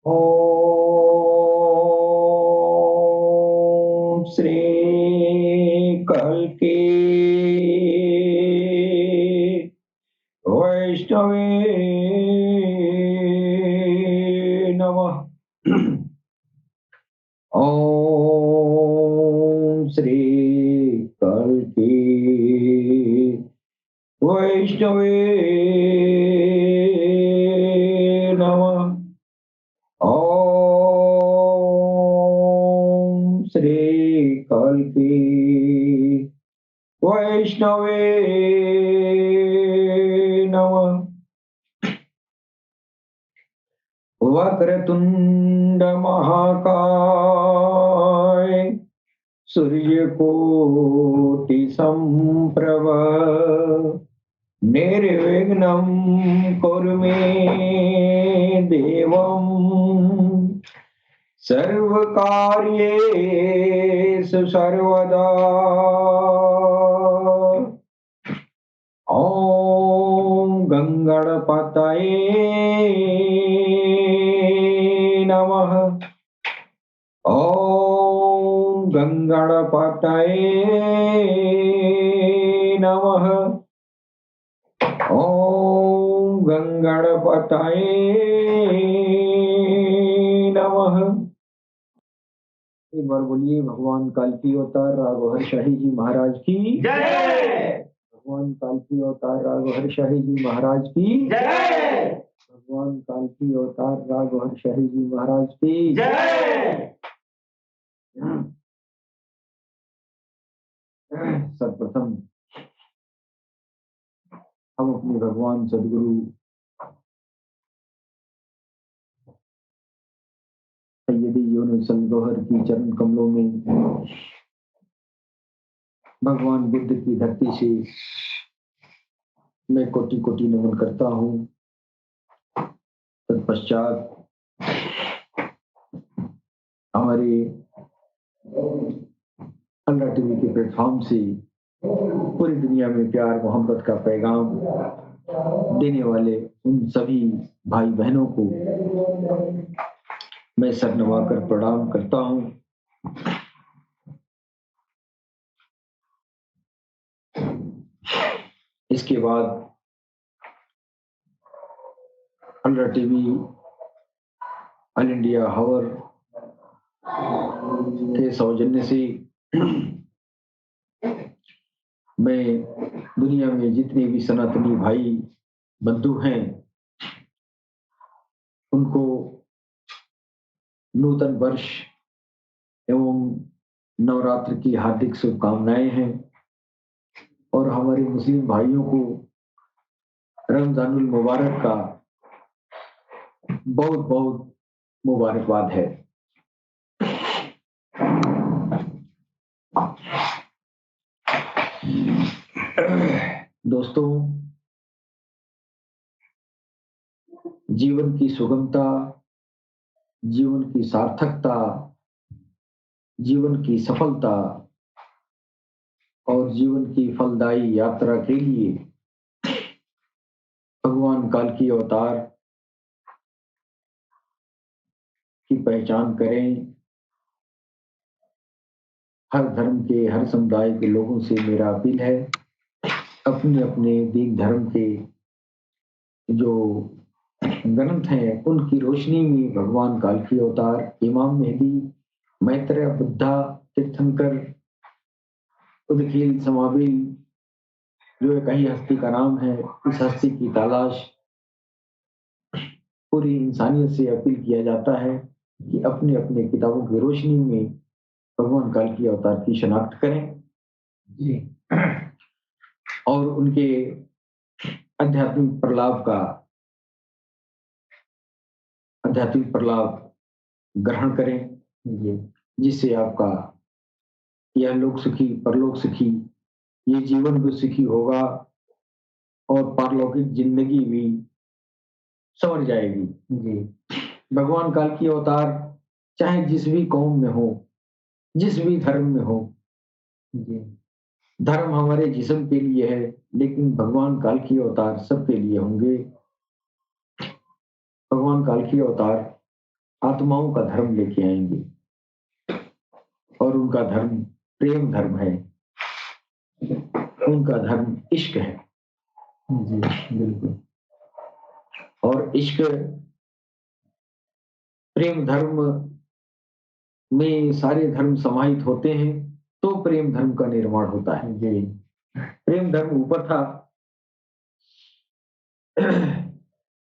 ओम श्री कल्की वैष्णवे नमः। ओम श्री कल्की वैष्णवे नमः। ओम श्री कल्की वैष्णवे नमः। वक्रतुंड महाकाय सूर्यकोटि संप्रभ निर्विघ्नं कुरु मे देवं सर्वकार्येषु सर्वदा। ओम गंगणपतये नमः। ओम गंगणपतये नमः। ओम गंगणपतये नमः। एक बार बोलिए भगवान कालकी अवतार राघव शाही जी महाराज की जय। भगवान कालकी अवतार राघव शाही जी महाराज की जय। भगवान कालकी अवतार राघव शाही जी महाराज की जय। सर्वप्रथम हम अपने भगवान सदगुरु सैयदी यूनुस गौहर की चरण कमलों में भगवान बुद्ध की धरती से मैं कोटि कोटि नमन करता हूँ। तत्पश्चात हमारे अल्लाह टीवी के प्लेटफॉर्म से पूरी दुनिया में प्यार मोहब्बत का पैगाम देने वाले उन सभी भाई बहनों को मैं सर नवाकर प्रणाम करता हूँ। इसके बाद अल्लाह टीवी ऑल इंडिया हावर के सौजन्य से मैं दुनिया में जितने भी सनातनी भाई बंधु हैं उनको नूतन वर्ष एवं नवरात्र की हार्दिक शुभकामनाएं हैं और हमारे मुस्लिम भाइयों को रमजानुल मुबारक का बहुत बहुत मुबारकबाद है। दोस्तों, जीवन की सुगमता, जीवन की सार्थकता, जीवन की सफलता और जीवन की फलदायी यात्रा के लिए भगवान कालकी अवतार की पहचान करें। हर धर्म के, हर समुदाय के लोगों से मेरा अपील है, अपने अपने दीन धर्म के जो ग्रंथ हैं उनकी रोशनी में भगवान कालकी अवतार, इमाम मेहदी, मैत्रेय, बुद्धा, तीर्थंकर, उदखिल, समाबिल, जो एक ही हस्ती का नाम है, इस हस्ती की तलाश पूरी इंसानियत से अपील किया जाता है कि अपने अपने किताबों की रोशनी में भगवान कालकी अवतार की शनाख्त करें जी और उनके आध्यात्मिक प्रलाप ग्रहण करें जिससे आपका यह लोक सुखी, परलोक सुखी, ये जीवन भी सुखी होगा और पारलौकिक जिंदगी भी संवर जाएगी जी। भगवान कालकी अवतार चाहे जिस भी कौम में हो, जिस भी धर्म में हो जी, धर्म हमारे जिस्म के लिए है लेकिन भगवान कालकी अवतार सबके लिए होंगे। भगवान कालकी अवतार आत्माओं का धर्म लेके आएंगे और उनका धर्म प्रेम धर्म है, उनका धर्म इश्क है। जी बिल्कुल। और इश्क प्रेम धर्म में सारे धर्म समाहित होते हैं, तो प्रेम धर्म का निर्माण होता है। जी प्रेम धर्म ऊपर था,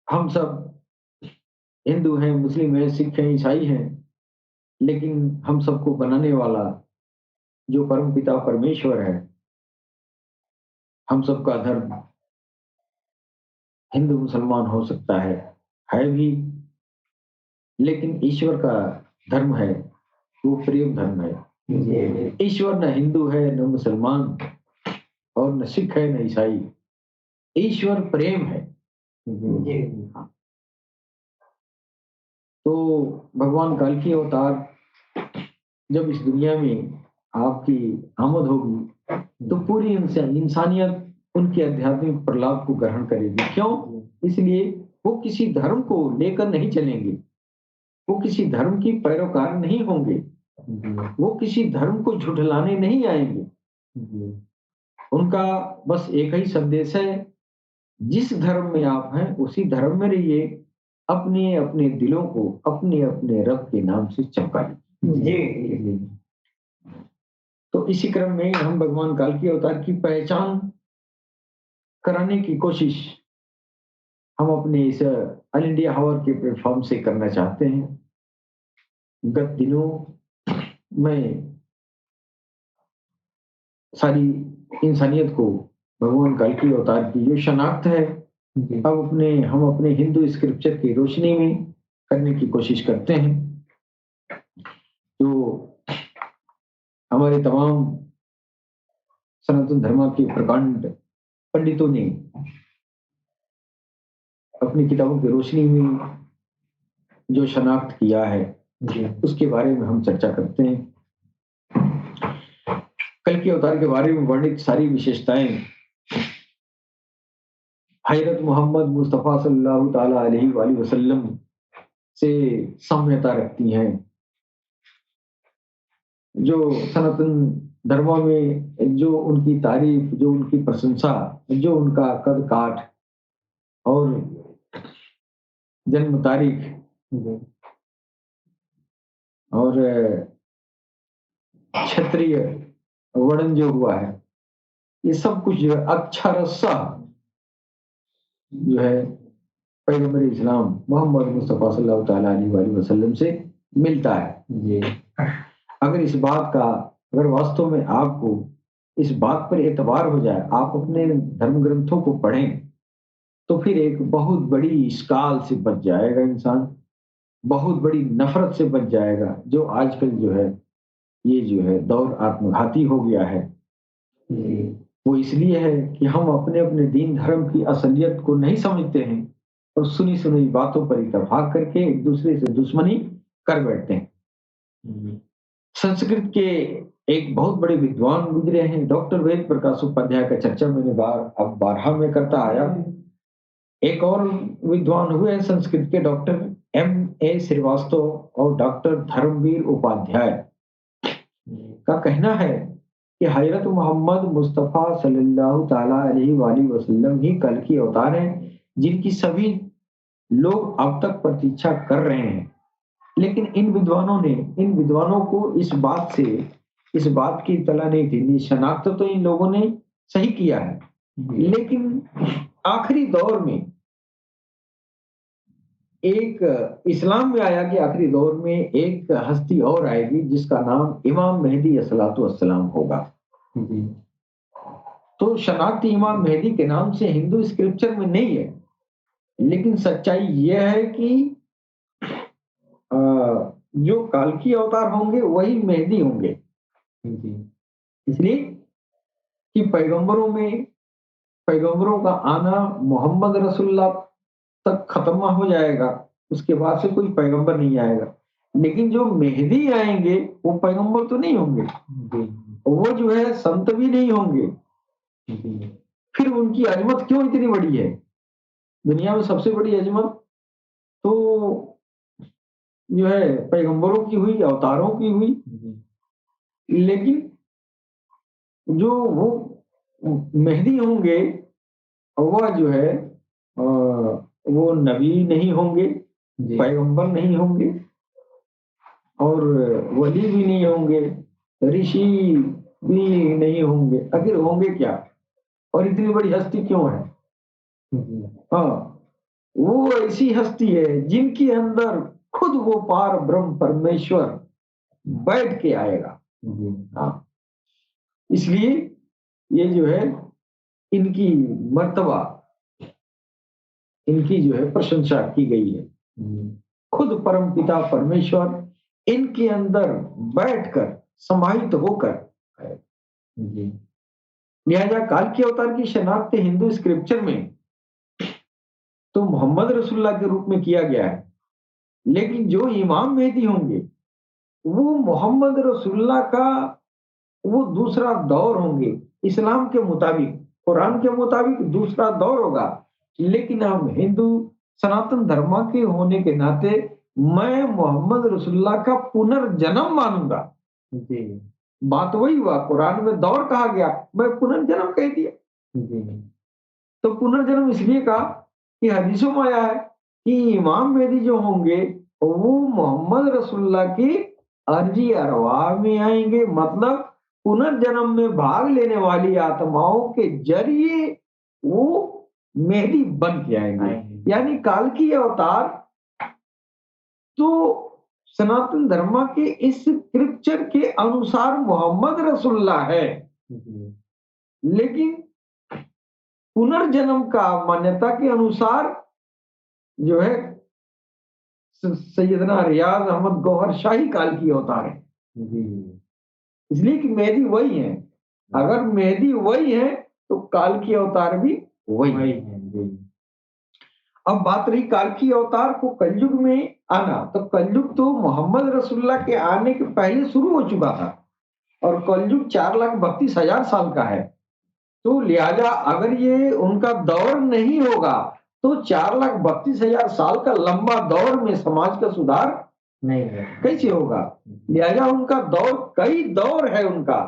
हम सब हिंदू हैं, मुस्लिम हैं, सिख हैं, ईसाई हैं, लेकिन हम सबको बनाने वाला जो परम पिता परमेश्वर है, हम सबका धर्म हिंदू मुसलमान हो सकता है भी, लेकिन ईश्वर का धर्म है वो प्रेम धर्म है। जी ईश्वर न हिंदू है न मुसलमान और न सिख है न ईसाई, ईश्वर प्रेम है। जी तो भगवान काल की अवतार जब इस दुनिया में आपकी आमद होगी तो पूरी इंसानियत उनके आध्यात्मिक प्रलाप को ग्रहण करेगी। क्यों? इसलिए वो किसी धर्म को लेकर नहीं चलेंगे, वो किसी धर्म की पैरोकार नहीं होंगे, वो किसी धर्म को झुठलाने नहीं आएंगे। उनका बस एक ही संदेश है, जिस धर्म में आप हैं उसी धर्म में रहिए, अपने अपने दिलों को अपने अपने रब के नाम से चमकाइए। तो इसी क्रम में हम भगवान काल की अवतार की पहचान कराने की कोशिश हम अपने इस ऑल इंडिया हावर के प्लेटफॉर्म से करना चाहते हैं। गत दिनों में सारी इंसानियत को भगवान काल की अवतार की जो शनाख्त है, अब हम अपने हिंदू स्क्रिप्चर की रोशनी में करने की कोशिश करते हैं। तो हमारे तमाम सनातन धर्म के प्रकांड पंडितों ने अपनी किताबों की रोशनी में जो शनाख्त किया है उसके बारे में हम चर्चा करते हैं। कल के अवतार के बारे में वर्णित सारी विशेषताएं हजरत मोहम्मद मुस्तफ़ा सल्लल्लाहु ताला अलैहि वसल्लम से साम्यता रखती हैं। जो सनातन धर्मों में जो उनकी तारीफ, जो उनकी प्रशंसा, जो उनका कद काठ और जन्म तारीख और क्षेत्रीय वर्णन जो हुआ है, ये सब कुछ जो है अक्षरशः जो है पैगंबर इस्लाम मोहम्मद मुस्तफ़ा सल्लल्लाहु ताला अलैहि वसल्लम से मिलता है। अगर वास्तव में आपको इस बात पर एतबार हो जाए, आप अपने धर्म ग्रंथों को पढ़ें, तो फिर एक बहुत बड़ी इश्काल से बच जाएगा इंसान, बहुत बड़ी नफरत से बच जाएगा, जो आजकल जो है ये जो है दौर आत्मघाती हो गया है। वो इसलिए है कि हम अपने अपने दीन धर्म की असलियत को नहीं समझते हैं और सुनी सुनी बातों पर इत्तेफाक करके एक दूसरे से दुश्मनी कर बैठते हैं। संस्कृत के एक बहुत बड़े विद्वान गुजरे हैं, डॉक्टर वेद प्रकाश उपाध्याय का चर्चा मैंने बारहा में करता आया। एक और विद्वान हुए हैं संस्कृत के, डॉक्टर M.A. श्रीवास्तव और डॉक्टर धर्मवीर उपाध्याय का कहना है कि हजरत मोहम्मद मुस्तफ़ा सल्लल्लाहु ताला अलैहि वसल्लम ही कल की अवतार हैं, जिनकी सभी लोग अब तक प्रतीक्षा कर रहे हैं। लेकिन इन विद्वानों को इस बात की इत्तला नहीं थी। शनाख्त तो इन लोगों ने सही किया है, लेकिन आखिरी दौर में एक इस्लाम में आया कि आखिरी दौर में एक हस्ती और आएगी जिसका नाम इमाम मेहदी अस्सलातु वस्सलाम होगा। तो शनाख्त इमाम मेहदी के नाम से हिंदू स्क्रिप्चर में नहीं है, लेकिन सच्चाई यह है कि जो काल की अवतार होंगे वही मेहदी होंगे। इसलिए कि पैगंबरों का आना मोहम्मद रसूलुल्लाह तक खत्म हो जाएगा, उसके बाद से कोई पैगंबर नहीं आएगा। लेकिन जो मेहदी आएंगे वो पैगंबर तो नहीं होंगे, वो जो है संत भी नहीं होंगे। फिर उनकी अजमत क्यों इतनी बड़ी है? दुनिया में सबसे बड़ी अजमत तो जो है पैगंबरों की हुई, अवतारों की हुई, लेकिन जो वो मेहदी होंगे वह जो है वो नबी नहीं होंगे, पैगंबर नहीं होंगे और वली भी नहीं होंगे, ऋषि भी नहीं होंगे। आखिर होंगे क्या? और इतनी बड़ी हस्ती क्यों है? हाँ, वो ऐसी हस्ती है जिनके अंदर खुद वो पार ब्रह्म परमेश्वर बैठ के आएगा। हाँ, इसलिए ये जो है इनकी मर्तबा, इनकी जो है प्रशंसा की गई है। खुद परम पिता परमेश्वर इनके अंदर बैठकर समाहित होकर है। लिहाजा काल के अवतार की शनाख्त हिंदू स्क्रिप्चर में तो मोहम्मद रसूलुल्लाह के रूप में किया गया है, लेकिन जो इमाम मेहदी होंगे वो मोहम्मद रसूलुल्लाह का वो दूसरा दौर होंगे। इस्लाम के मुताबिक, कुरान के मुताबिक दूसरा दौर होगा, लेकिन हम हिंदू सनातन धर्म के होने के नाते मैं मोहम्मद रसूलुल्लाह का पुनर्जन्म मानूंगा। बात वही हुआ, कुरान में दौर कहा गया, मैं पुनर्जन्म कह दिया। तो पुनर्जन्म इसलिए कहा कि हदीसों में आया है कि इमाम मेहदी जो होंगे वो मोहम्मद रसूलुल्लाह की अर्जी अरवाह में आएंगे, मतलब पुनर्जन्म में भाग लेने वाली आत्माओं के जरिए वो मेहदी बन के आएंगे। यानी काल की अवतार तो सनातन धर्म के इस स्क्रिप्चर के अनुसार मोहम्मद रसूलुल्लाह है, लेकिन पुनर्जन्म का मान्यता के अनुसार जो है सैयदना रियाज अहमद गौहर शाही काल की अवतार है। इसलिए कि मेहदी वही है। अगर मेहदी वही है तो काल की अवतार भी वही है। अब बात रही काल की अवतार को कलयुग में आना, तो कलयुग तो मोहम्मद रसूलुल्लाह के आने के पहले शुरू हो चुका था और कलयुग 4,32,000 साल का है। तो लिहाजा अगर ये उनका दौर नहीं होगा तो 4,32,000 साल का लंबा दौर में समाज का सुधार नहीं है, कैसे होगा? लिहाजा उनका दौर, कई दौर है उनका,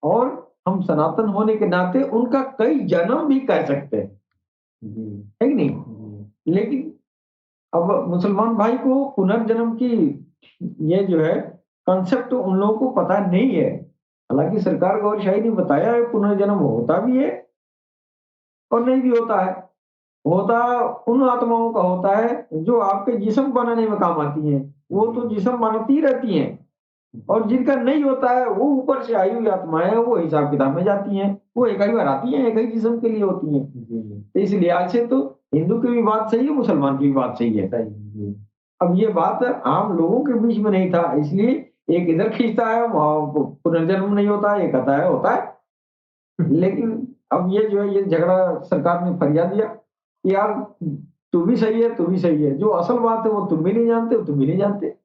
और हम सनातन होने के नाते उनका कई जन्म भी कह सकते हैं, है कि नहीं? लेकिन अब मुसलमान भाई को पुनर्जन्म की ये जो है कॉन्सेप्ट उन लोगों को पता नहीं है। हालांकि सरकार गौर शाही ने बताया है पुनर्जन्म होता भी है और नहीं भी होता है। होता उन आत्माओं का होता है जो आपके जिस्म बनाने में काम आती हैं, वो तो जिस्म बनाती रहती हैं, और जिनका नहीं होता है वो ऊपर से आई हुई आत्माएं, वो हिसाब किताब में जाती हैं, वो एक ही बार आती हैं, एक ही जिस्म के लिए होती हैं। तो इस लिहाज से तो हिंदू की भी बात सही है, मुसलमान की भी बात सही है। अब ये बात आम लोगों के बीच में नहीं था, इसलिए एक इधर खींचता है पुनर्जन्म नहीं होता है, एक कहता है होता है। लेकिन अब ये जो है ये झगड़ा सरकार ने फरियाद दिया कि यार तू भी सही है, तू भी सही है, जो असल बात है वो तुम भी नहीं जानते, तुम भी नहीं जानते,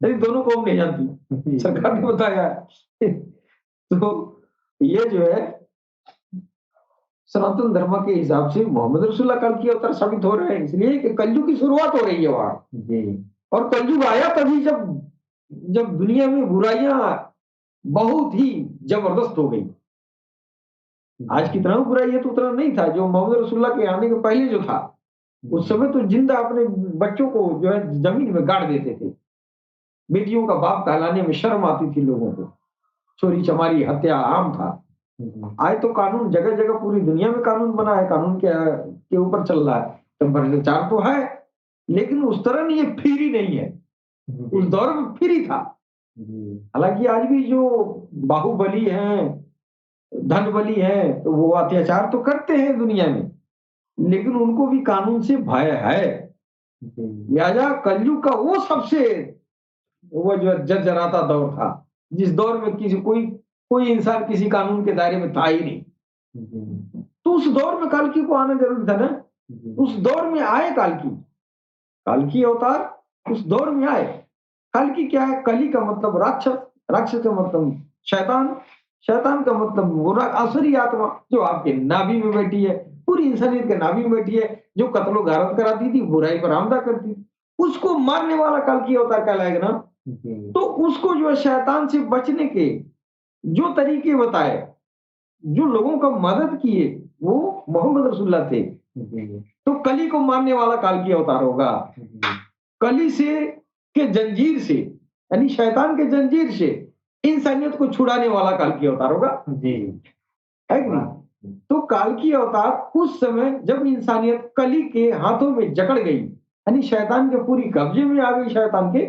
नहीं दोनों कौम नहीं जानती, सरकार ने बताया है। तो ये जो है सनातन धर्म के हिसाब से मोहम्मद रसूलुल्लाह काल की अवतार साबित हो रहे हैं, इसलिए कि कलयुग की शुरुआत हो रही है वहां। और कलयुग आया तभी जब जब दुनिया में बुराइयां बहुत ही जबरदस्त हो गई। आज कितना बुराई है तो उतना नहीं था जो मोहम्मद रसूलुल्लाह के आने के पहले जो था। उस समय तो जिंदा अपने बच्चों को जो है जमीन में गाड़ देते थे, बेटियों का बाप कहलाने में शर्म आती थी लोगों को, चोरी चमारी हत्या आम था। आज तो कानून जगह जगह पूरी दुनिया में कानून बना है, कानून के ऊपर चल रहा है, तो भ्रष्टाचार तो है, लेकिन उस तरह नहीं है, फ्री नहीं है। उस दौर में फ्री था। हालांकि आज भी जो बाहुबली हैं, धन बली है, तो वो अत्याचार तो करते हैं दुनिया में, लेकिन उनको भी कानून से भय है। लिहाजा कलयुग का वो सबसे वो जो जर्जराता दौर था, जिस दौर में किसी कोई इंसान किसी कानून के दायरे में था ही नहीं। तो उस दौर में काल्की को आना जरूरी था ना। उस दौर में आए काल्की अवतार उस दौर में आए। काल्की क्या है? कली का मतलब राक्षस, राक्षस का मतलब शैतान, शैतान का मतलब बुरा असुरी आत्मा जो आपके नाभि में बैठी है, पूरी इंसानियत के नाभि में बैठी है, जो कत्लो गारत कराती थी, बुराई पर आमदा करती थी। उसको मारने वाला कल्कि अवतार कहलाएगा ना। तो उसको जो है शैतान से बचने के जो तरीके बताए, जो लोगों का मदद किए, वो मोहम्मद रसूलुल्लाह थे। तो कली को मारने वाला कल्कि अवतार होगा। कली से के जंजीर से, यानी शैतान के जंजीर से इंसानियत को छुड़ाने वाला कल्कि अवतार होगा। है कि नहीं? तो कल्कि अवतार उस समय जब इंसानियत कली के हाथों में जकड़ गई, यानी शैतान के पूरी कब्जे में आ गई शैतान के,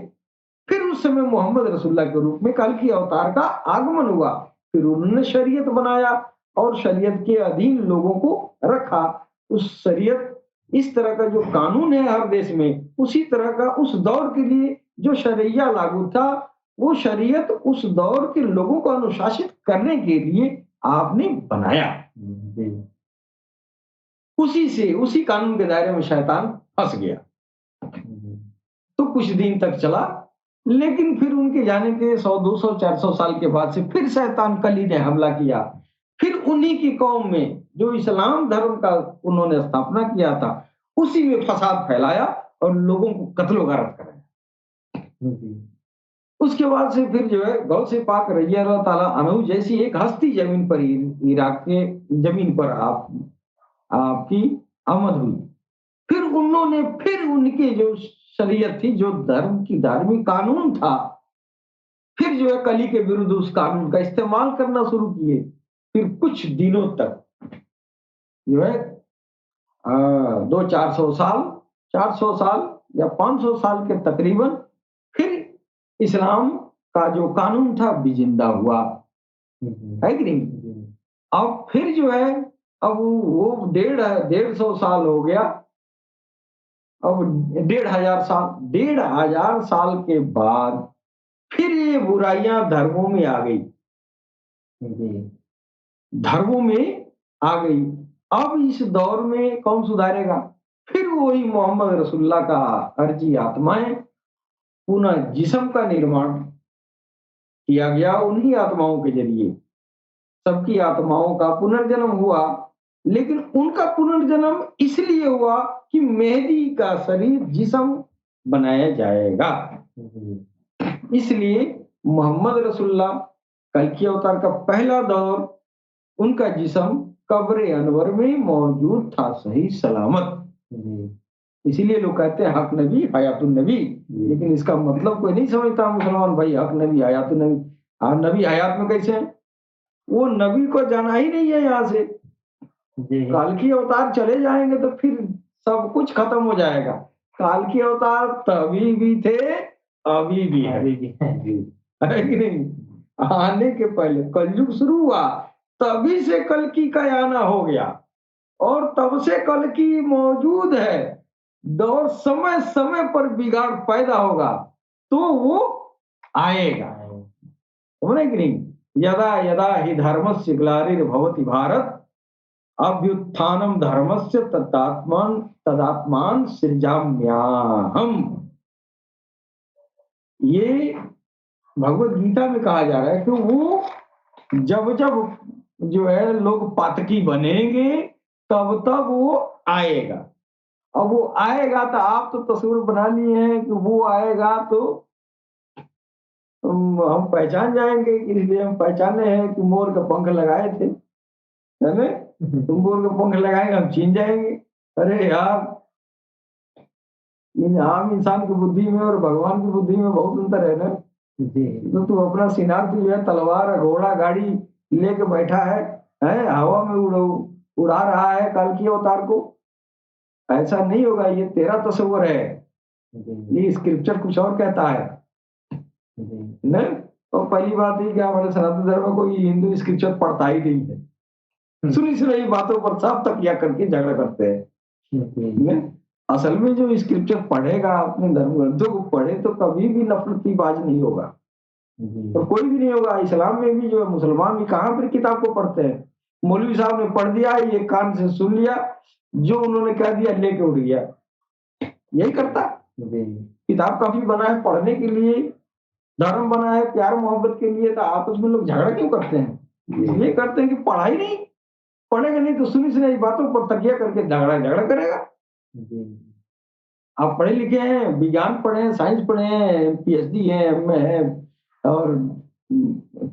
फिर उस समय मोहम्मद रसूलुल्लाह के रूप में कल्कि अवतार का आगमन हुआ। फिर उन्होंने शरीयत बनाया और शरीयत के अधीन लोगों को रखा। उस शरीयत, इस तरह का जो कानून है हर देश में, उसी तरह का उस दौर के लिए जो शरिया लागू था, वो शरीयत उस दौर के लोगों को अनुशासित करने के लिए आपने बनाया। उसी से, उसी कानून के दायरे में शैतान फंस गया। तो कुछ दिन तक चला, लेकिन फिर उनके जाने के 100, 200, 400 साल के बाद से फिर शैतान कली ने हमला किया। फिर उन्हीं की कौम में जो इस्लाम धर्म का उन्होंने स्थापना किया था, उसी में फसाद फैलाया और लोगों को कत्लो गारत कराया। उसके बाद से फिर जो है गौ से पाक रजी अल्लाह ताला अनहु जैसी एक हस्ती जमीन पर, इराक के जमीन पर आपकी आमद हुई। फिर उन्होंने, फिर उनके जो शरीयत थी, जो धर्म की धार्मिक कानून था, फिर जो है कली के विरुद्ध उस कानून का इस्तेमाल करना शुरू किए। फिर कुछ दिनों तक जो है 200-400 साल, 400 साल या 500 साल के तकरीबन, फिर इस्लाम का जो कानून था बिजिंदा हुआ। है कि नहीं? अब फिर जो है, अब वो 150 साल हो गया। अब 1500 साल के बाद फिर ये बुराइयां धर्मों में आ गई। धर्मों में आ गई। अब इस दौर में कौन सुधारेगा? फिर वही मोहम्मद रसूलुल्लाह का अर्जी आत्माएं, पुनः जिस्म का निर्माण किया गया उन्हीं आत्माओं के जरिए। सबकी आत्माओं का पुनर्जन्म हुआ, लेकिन उनका पुनर्जन्म इसलिए हुआ कि मेहदी का शरीर जिस्म बनाया जाएगा। इसलिए मोहम्मद रसूलुल्लाह कल्कि अवतार का पहला दौर, उनका जिस्म कब्र अनवर में मौजूद था, सही सलामत। इसीलिए लोग कहते हैं हक नबी हयातुन नबी, लेकिन इसका मतलब कोई नहीं समझता मुसलमान भाई, हक नबी हयातुन नबी। नबी हयात में कैसे हैं? वो नबी को जाना ही नहीं है यहाँ से। कल्कि अवतार चले जाएंगे तो फिर सब कुछ खत्म हो जाएगा। कल्कि अवतार तभी भी थे, अभी भी है। है कि नहीं? आने के पहले कलयुग शुरू हुआ, तभी से कल्कि का आना हो गया, और तब से कल्कि मौजूद है। दौर समय समय पर बिगाड़ पैदा होगा तो वो आएगा। समझे कि नहीं? यदा यदा हि धर्मस्य ग्लानिर्भवति भारत अभ्युत्थानम धर्मस्य तदात्मान सृजाम्यहम्। ये भगवत गीता में कहा जा रहा है कि वो जब जब जो है लोग पातकी बनेंगे, तब तब वो आएगा। अब वो आएगा तो आप तो तस्वीर बना लिए हैं कि वो आएगा तो हम पहचान जाएंगे। इसलिए हम पहचाने हैं कि मोर का पंख लगाए थे, है ना? तुम मोर का पंख लगाएंगे, हम छीन जाएंगे। अरे यार, इन आम इंसान की बुद्धि में और भगवान की बुद्धि में बहुत अंतर है ना। तो तू अपना सिनार जो है तलवार घोड़ा गाड़ी लेके बैठा है हवा में उड़ा रहा है कल्कि अवतार को। ऐसा नहीं होगा, ये तेरा तस्वर है, ये स्क्रिप्चर कुछ और कहता है न। तो पहली बात है कि हमारे सनातन धर्म में कोई हिंदू स्क्रिप्चर पढ़ता ही नहीं है। सुनी सुनाई बातों पर सब तकिया करके झगड़ा करते हैं। असल में जो स्क्रिप्चर पढ़ेगा, अपने धर्म ग्रंथों को पढ़े, तो कभी भी नफरती बाज नहीं होगा, और कोई भी नहीं होगा। इस्लाम में भी जो है, मुसलमान भी कहाँ पर किताब को पढ़ते हैं? मौलवी साहब ने पढ़ दिया, ये कान से सुन लिया, जो उन्होंने कह दिया लेके उड़ गया। यही करता। किताब काफी बना है पढ़ने के लिए, धर्म बना है प्यार मोहब्बत के लिए, तो आपस में लोग झगड़ा क्यों करते हैं? इसलिए करते हैं कि पढ़ाई नहीं, पढ़ेगा नहीं तो सुनी सुनाई बातों पर तकिया करके झगड़ा करेगा। आप पढ़े लिखे हैं, विज्ञान पढ़े हैं, साइंस पढ़े हैं, पीएचडी है, एमए है और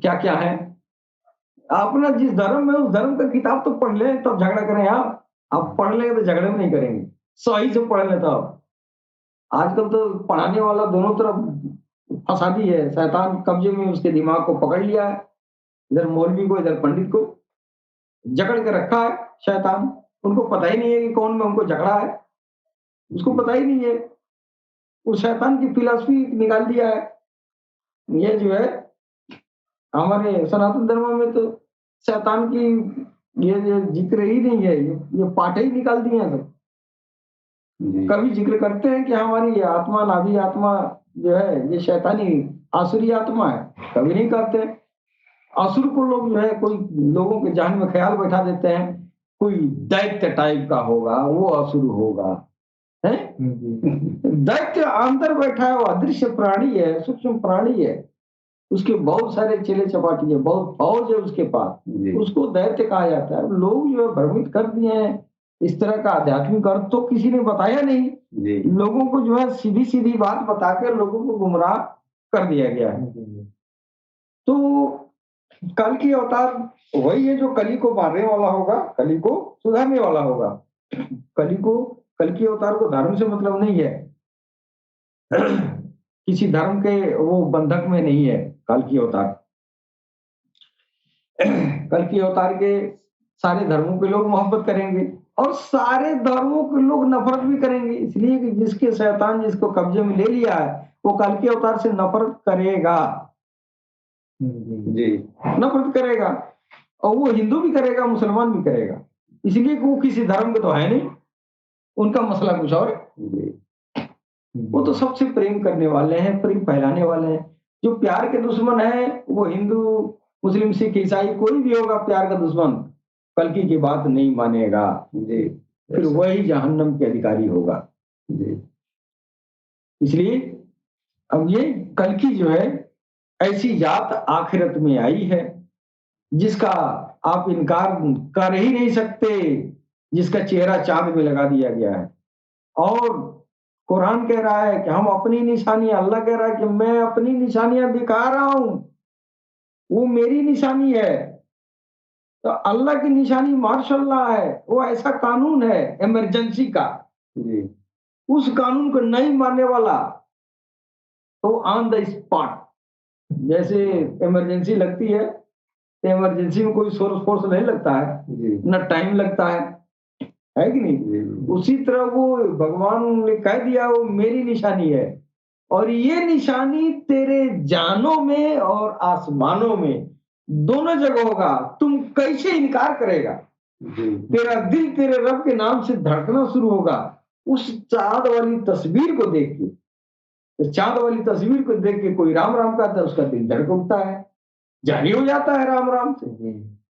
क्या क्या है। आप अपना जिस धर्म में, उस धर्म का किताब तो पढ़ लें, तब झगड़ा करें आप पढ़ लेंगे तो झगड़े में नहीं करेंगे, सही से पढ़ लें तब। आजकल तो पढ़ाने वाला दोनों तरफ फसादी है, शैतान कब्जे में उसके दिमाग को पकड़ लिया है, इधर मौलवी को इधर पंडित को जकड़ के रखा है शैतान। उनको पता ही नहीं है कि कौन में उनको झगड़ा है, उसको पता ही नहीं है। उस शैतान की फिलॉसफी निकाल दिया है। ये जो है हमारे सनातन धर्म में तो शैतान की ये जिक्र ही नहीं है, ये पाठ ही निकाल दिए हैं सब। कभी जिक्र करते हैं कि हमारी ये आत्मा, नाभि आत्मा जो है ये शैतानी आसुरी आत्मा है, कभी नहीं कहते। असुर को लोग जो है कोई लोगों के जान में ख्याल बैठा देते हैं, कोई दैत्य टाइप का होगा, वो असुर होगा, है। दैत्य अंदर बैठा है, वो अदृश्य प्राणी है, सूक्ष्म प्राणी है, उसके बहुत सारे चेले चपाटी है, बहुत फौज है उसके पास, उसको दैत्य कहा जाता है। लोग जो है भ्रमित कर दिए हैं, इस तरह का आध्यात्मिक अर्थ तो किसी ने बताया नहीं। लोगों को जो है सीधी सीधी बात बता के लोगों को गुमराह कर दिया गया है। तो कल की अवतार वही है जो कली को मारने वाला होगा, कली को सुधारने वाला होगा। कल की अवतार को धर्म से मतलब नहीं है, किसी धर्म के वो बंधक में नहीं है। कल की अवतार कल की अवतार के सारे धर्मों के लोग मोहब्बत करेंगे और सारे धर्मों के लोग नफरत भी करेंगे, इसलिए कि जिसके शैतान जिसको कब्जे में ले लिया है वो कल के अवतार से नफरत करेगा जी, नफरत करेगा। और वो हिंदू भी करेगा, मुसलमान भी करेगा, इसलिए कि वो किसी धर्म के तो है नहीं, उनका मसला कुछ और है। वो तो सबसे प्रेम करने वाले हैं, प्रेम फैलाने वाले हैं। जो प्यार के दुश्मन है वो हिंदू, मुस्लिम, सिख, ईसाई कोई भी होगा, प्यार का दुश्मन कल्कि की बात नहीं मानेगा जी, फिर वही जहन्नम के अधिकारी होगा जी। इसलिए अब ये कल्कि जो है ऐसी जात आखिरत में आई है जिसका आप इनकार कर ही नहीं सकते, जिसका चेहरा चांद में लगा दिया गया है। और कुरान कह रहा है कि हम अपनी निशानियां, अल्लाह कह रहा है कि मैं अपनी निशानियां दिखा रहा हूं, वो मेरी निशानी है। तो अल्लाह की निशानी मार्शल्लाह है, वो ऐसा कानून है इमरजेंसी का जी। उस कानून को नहीं मानने वाला तो ऑन द स्पॉट, जैसे इमरजेंसी लगती है तो इमरजेंसी में कोई सोर्स फोर्स नहीं लगता है, ना टाइम लगता है कि नहीं। उसी तरह वो भगवान ने कह दिया वो मेरी निशानी है, और ये निशानी तेरे जानों में और आसमानों में दोनों जगह होगा। तुम कैसे इनकार करेगा? तेरा दिल तेरे रब के नाम से धड़कना शुरू होगा उस चांद वाली तस्वीर को देख के। तो चांद वाली तस्वीर को देख के कोई राम राम कहता है, उसका दिल धड़क उठता है, जारी हो जाता है राम राम से।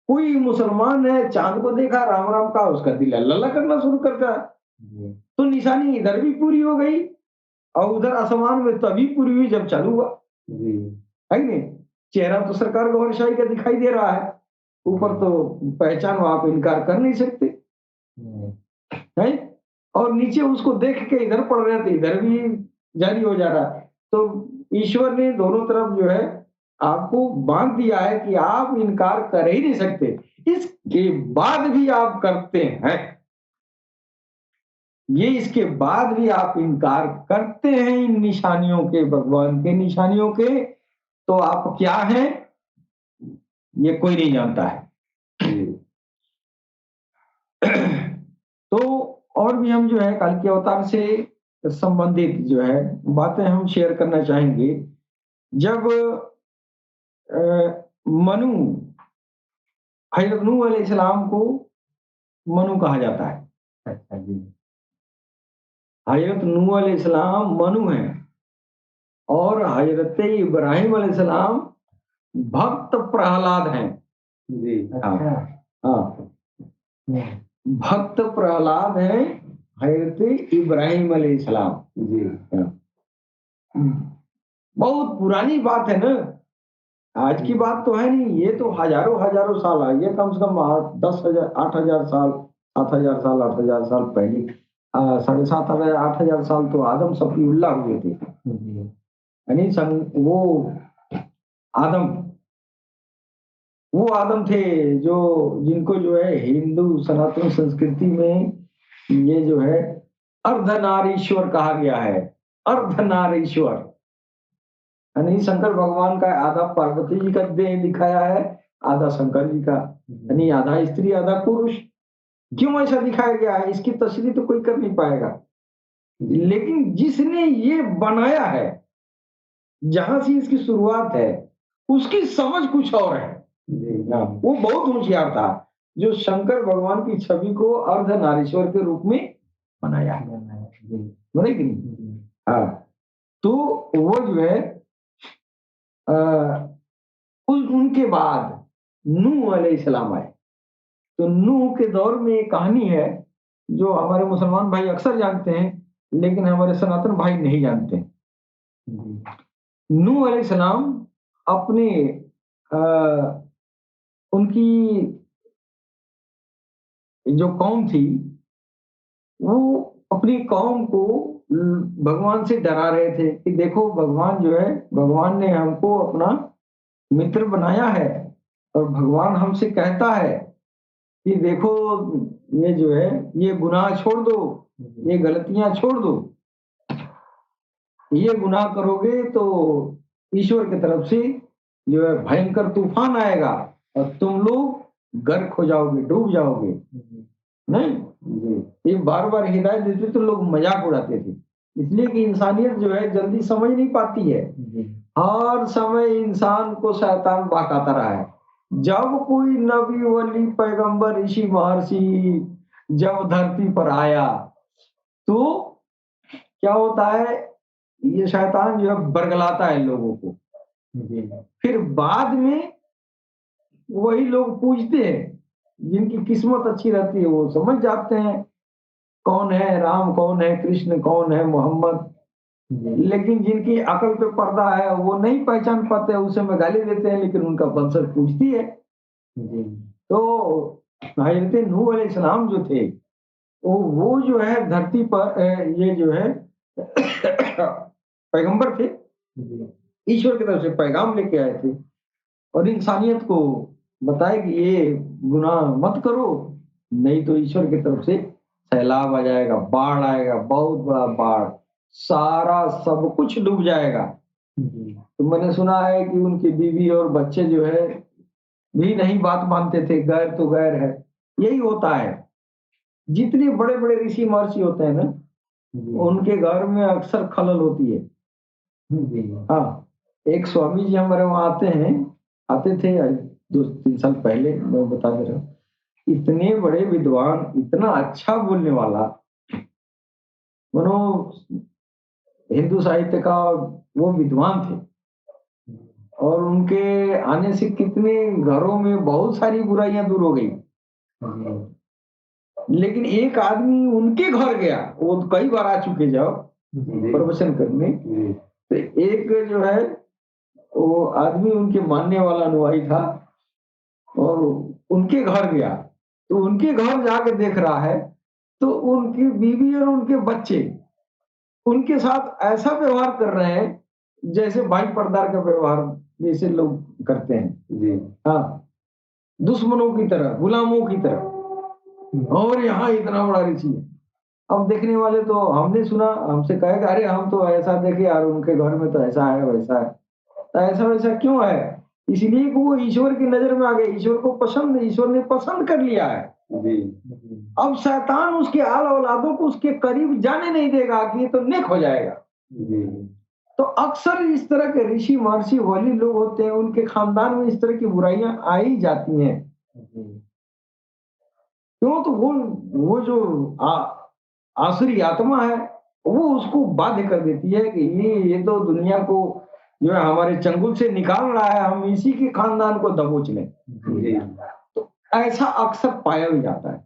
कोई मुसलमान है, चांद को देखा, राम राम का, उसका दिल अल्लाह अल्लाह करना शुरू करता है। तो निशानी इधर भी पूरी हो गई और उधर आसमान में तभी पूरी हुई जब चालू हुआ है नहीं। चेहरा तो सरकार गौहर शाही का दिखाई दे रहा है, ऊपर तो पहचान आप इनकार कर नहीं सकते है, और नीचे उसको देख के इधर पड़ रहे थे, इधर भी जारी हो जा रहा है। तो ईश्वर ने दोनों तरफ जो है आपको बांध दिया है कि आप इनकार कर ही नहीं सकते, इसके बाद भी आप करते हैं, ये इसके बाद भी आप इनकार करते हैं इन निशानियों के, भगवान के निशानियों के, तो आप क्या हैं ये कोई नहीं जानता है। तो और भी हम जो है कल के अवतार से संबंधित जो है बातें हम शेयर करना चाहेंगे। जब मनु, हज़रत नूह अलैहिस्सलाम को मनु कहा जाता है। अच्छा जी। हज़रत नूह अलैहिस्सलाम मनु है और हज़रत इब्राहिम अलैहिस्सलाम भक्त प्रहलाद हैं जी। हाँ, भक्त प्रहलाद हैं हज़रत इब्राहिम अलैहिस्सलाम जी। बहुत पुरानी बात है ना, आज की बात तो है नहीं, ये तो हजारों हजारों साल है, ये कम से कम 10,000 8,000 साल 7,000 साल 8,000 साल पहले 7,500 8,000 साल तो आदम सफीउल्लाह हुए थे। जी, यानी वो आदम वो आदम थे जो जिनको जो है हिंदू सनातन संस्कृति में ये जो है अर्धनारीश्वर कहा गया है। अर्धनारीश्वर यानी शंकर भगवान का आधा पार्वती जी का देह दिखाया है, आधा शंकर जी का, यानी आधा स्त्री आधा पुरुष। क्यों ऐसा दिखाया गया है इसकी तशरीह तो कोई कर नहीं पाएगा, लेकिन जिसने ये बनाया है, जहां से इसकी शुरुआत है, उसकी समझ कुछ और है। वो बहुत होशियार था जो शंकर भगवान की छवि को अर्धनारीश्वर के रूप में बनाया है। बोले कि नहीं? हाँ, तो वो जो है उनके बाद नूह अलैहिस्सलाम आए। तो नूह के दौर में एक कहानी है जो हमारे मुसलमान भाई अक्सर जानते हैं, लेकिन हमारे सनातन भाई नहीं जानते। नूह अलैहिस्सलाम अपने उनकी जो कौम थी, वो अपनी कौम को भगवान से डरा रहे थे कि देखो भगवान जो है, भगवान ने हमको अपना मित्र बनाया है और भगवान हमसे कहता है कि देखो ये जो है ये गुनाह छोड़ दो, ये गलतियां छोड़ दो, ये गुनाह करोगे तो ईश्वर की तरफ से जो है भयंकर तूफान आएगा और तुम लोग गर्क हो जाओगे, डूब जाओगे। नहीं, ये बार बार हिदायत देते तो लोग मजाक उड़ाते थे, इसलिए कि इंसानियत जो है जल्दी समझ नहीं पाती है। हर समय इंसान को शैतान बहकाता रहा है। जब कोई नबी वली पैगंबर ऋषि महर्षि जब धरती पर आया तो क्या होता है, ये शैतान जो है बरगलाता है लोगों को। फिर बाद में वही लोग पूछते हैं, जिनकी किस्मत अच्छी रहती है वो समझ जाते हैं कौन है राम, कौन है कृष्ण, कौन है मोहम्मद। लेकिन जिनकी अकल पे पर्दा है वो नहीं पहचान पाते, उसे में गाली देते हैं, लेकिन उनका वंशज पूछती है। तो हजरत नूह अलैहिस्सलाम जो थे वो जो है धरती पर ये जो है पैगंबर थे, ईश्वर की तरफ से पैगाम लेके आए थे और इंसानियत को बताए कि ये गुनाह मत करो, नहीं तो ईश्वर की तरफ से सैलाब आ जाएगा, बाढ़ आएगा, बहुत बड़ा बाढ़, सारा सब कुछ डूब जाएगा। तो मैंने सुना है कि उनकी बीवी और बच्चे जो है भी नहीं बात मानते थे, गैर तो गैर है। यही होता है, जितने बड़े बड़े ऋषि महर्षि होते हैं ना, उनके घर में अक्सर खलल होती है। हाँ, एक स्वामी जी हमारे वहां आते थे 2-3 साल पहले, मैं बता दे रहा हूँ, इतने बड़े विद्वान, इतना अच्छा बोलने वाला, मानो हिंदू साहित्य का वो विद्वान थे, और उनके आने से कितने घरों में बहुत सारी बुराइयां दूर हो गई। लेकिन एक आदमी उनके घर गया, वो कई बार आ चुके जाओ प्रवचन करने, तो एक जो है वो आदमी उनके मानने वाला अनुयायी था और उनके घर गया, तो उनके घर जाके देख रहा है तो उनकी बीवी और उनके बच्चे उनके साथ ऐसा व्यवहार कर रहे हैं जैसे भाई पर्दार का व्यवहार जैसे लोग करते हैं। हाँ, दुश्मनों की तरह, गुलामों की तरह। और यहाँ इतना बड़ा ऋषि है। अब देखने वाले तो हमने सुना, हमसे कहेगा अरे हम तो ऐसा देखे यार, उनके घर में तो ऐसा है वैसा है। तो ऐसा वैसा क्यों है? इसलिए कि वो ईश्वर की नजर में आ गए, ईश्वर को पसंद, ईश्वर ने पसंद कर लिया है। अब शैतान उसके आल औलादों को उसके करीब जाने नहीं देगा कि ये तो नेक हो जाएगा। तो अक्सर इस तरह के ऋषि महर्षि वली लोग होते हैं, उनके खानदान में इस तरह की बुराइयां आ ही जाती हैं। क्यों? तो वो जो आसुरी आत्मा है वो उसको बाध्य कर देती है कि ये तो दुनिया को जो है हमारे चंगुल से निकाल रहा है, हम इसी के खानदान को दबोच लें। तो ऐसा अक्सर पाया भी जाता है।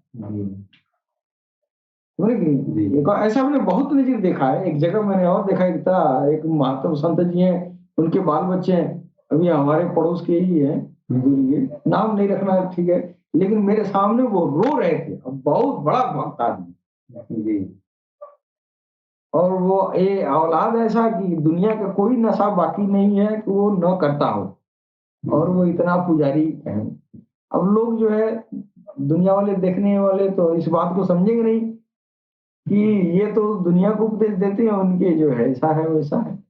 ऐसा मैंने बहुत नजीर देखा है। एक जगह मैंने और देखा, एक महात्मा संत जी हैं, उनके बाल बच्चे हैं, अभी हमारे पड़ोस के ही हैं, नाम नहीं रखना ठीक है, लेकिन मेरे सामने वो रो रहे थे, बहुत बड़ा भक्त आदमी। और वो ये औलाद ऐसा कि दुनिया का कोई नशा बाकी नहीं है कि वो न करता हो, और वो इतना पुजारी है। अब लोग जो है दुनिया वाले, देखने वाले तो इस बात को समझेंगे नहीं कि ये तो दुनिया को उपदेश देते हैं, उनके जो है ऐसा है वैसा है।